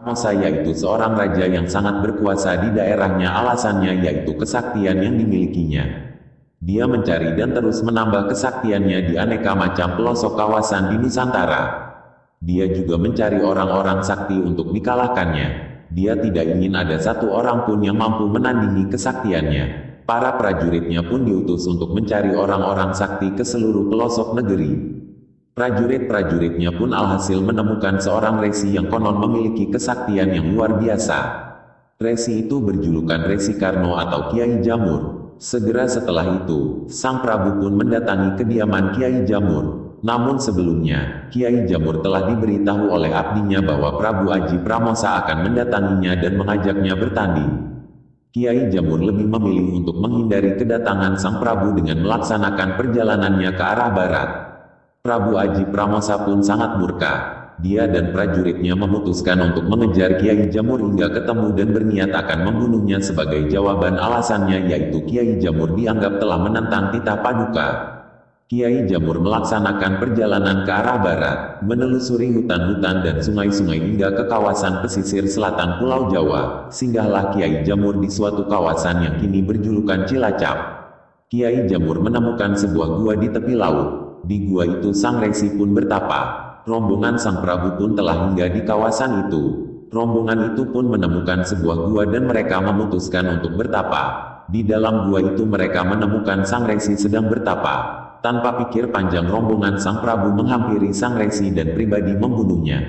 Pramosa yaitu seorang raja yang sangat berkuasa di daerahnya, alasannya yaitu kesaktian yang dimilikinya. Dia mencari dan terus menambah kesaktiannya di aneka macam pelosok kawasan di Nusantara. Dia juga mencari orang-orang sakti untuk dikalahkannya. Dia tidak ingin ada satu orang pun yang mampu menandingi kesaktiannya. Para prajuritnya pun diutus untuk mencari orang-orang sakti ke seluruh pelosok negeri. Prajurit-prajuritnya pun alhasil menemukan seorang resi yang konon memiliki kesaktian yang luar biasa. Resi itu berjulukan Resi Karno atau Kiai Jamur. Segera setelah itu, Sang Prabu pun mendatangi kediaman Kiai Jamur. Namun sebelumnya, Kiai Jamur telah diberitahu oleh abdinya bahwa Prabu Aji Pramosa akan mendatanginya dan mengajaknya bertanding. Kiai Jamur lebih memilih untuk menghindari kedatangan Sang Prabu dengan melaksanakan perjalanannya ke arah barat. Prabu Aji Pramosa pun sangat murka. Dia dan prajuritnya memutuskan untuk mengejar Kiai Jamur hingga ketemu dan berniat akan membunuhnya. Sebagai jawaban alasannya yaitu Kiai Jamur dianggap telah menentang titah Paduka. Kiai Jamur melaksanakan perjalanan ke arah barat, menelusuri hutan-hutan dan sungai-sungai hingga ke kawasan pesisir selatan Pulau Jawa. Singgahlah Kiai Jamur di suatu kawasan yang kini berjulukan Cilacap. Kiai Jamur menemukan sebuah gua di tepi laut. Di gua itu Sang Resi pun bertapa. Rombongan Sang Prabu pun telah hingga di kawasan itu. Rombongan itu pun menemukan sebuah gua dan mereka memutuskan untuk bertapa. Di dalam gua itu mereka menemukan Sang Resi sedang bertapa. Tanpa pikir panjang rombongan Sang Prabu menghampiri Sang Resi dan pribadi membunuhnya.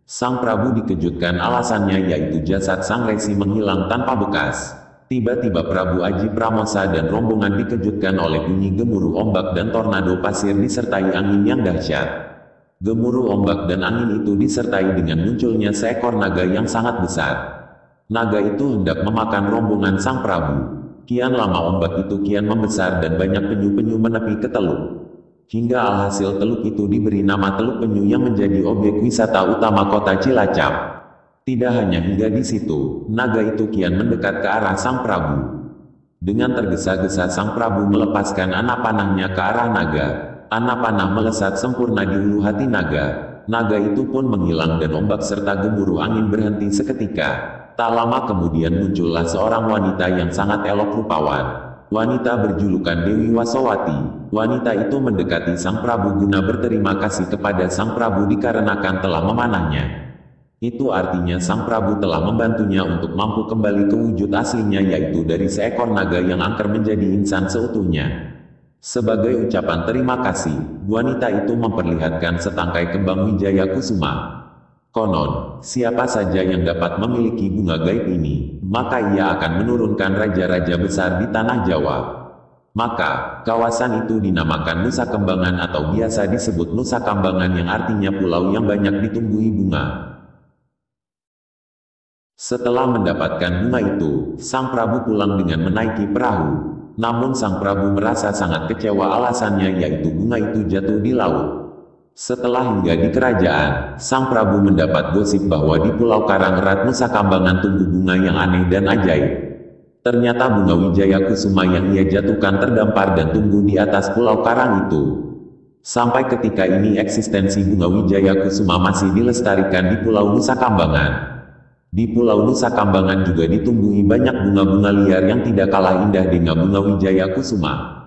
Sang Prabu dikejutkan alasannya yaitu jasad Sang Resi menghilang tanpa bekas. Tiba-tiba Prabu Aji Pramosa dan rombongan dikejutkan oleh bunyi gemuruh ombak dan tornado pasir disertai angin yang dahsyat. Gemuruh ombak dan angin itu disertai dengan munculnya seekor naga yang sangat besar. Naga itu hendak memakan rombongan Sang Prabu. Kian lama ombak itu kian membesar dan banyak penyu-penyu menepi ke teluk. Hingga alhasil teluk itu diberi nama Teluk Penyu yang menjadi objek wisata utama kota Cilacap. Tidak hanya hingga di situ, naga itu kian mendekat ke arah Sang Prabu. Dengan tergesa-gesa Sang Prabu melepaskan anak panahnya ke arah naga. Anak panah melesat sempurna di ulu hati naga. Naga itu pun menghilang dan ombak serta gemuruh angin berhenti seketika. Tak lama kemudian muncullah seorang wanita yang sangat elok rupawan. Wanita berjulukan Dewi Wasowati. Wanita itu mendekati Sang Prabu guna berterima kasih kepada Sang Prabu dikarenakan telah memanahnya. Itu artinya Sang Prabu telah membantunya untuk mampu kembali ke wujud aslinya yaitu dari seekor naga yang angker menjadi insan seutuhnya. Sebagai ucapan terima kasih, wanita itu memperlihatkan setangkai kembang Wijaya Kusuma. Konon, siapa saja yang dapat memiliki bunga gaib ini, maka ia akan menurunkan raja-raja besar di tanah Jawa. Maka, kawasan itu dinamakan Nusa Kembangan atau biasa disebut Nusa Kambangan yang artinya pulau yang banyak ditumbuhi bunga. Setelah mendapatkan bunga itu, Sang Prabu pulang dengan menaiki perahu. Namun Sang Prabu merasa sangat kecewa alasannya yaitu bunga itu jatuh di laut. Setelah hingga di kerajaan, Sang Prabu mendapat gosip bahwa di Pulau Karangrat Nusa Kambangan tumbuh bunga yang aneh dan ajaib. Ternyata bunga Wijaya Kusuma yang ia jatuhkan terdampar dan tumbuh di atas Pulau Karang itu. Sampai ketika ini eksistensi bunga Wijaya Kusuma masih dilestarikan di Pulau Nusa Kambangan. Di Pulau Nusa Kambangan juga ditumbuhi banyak bunga-bunga liar yang tidak kalah indah dengan bunga Wijaya Kusuma.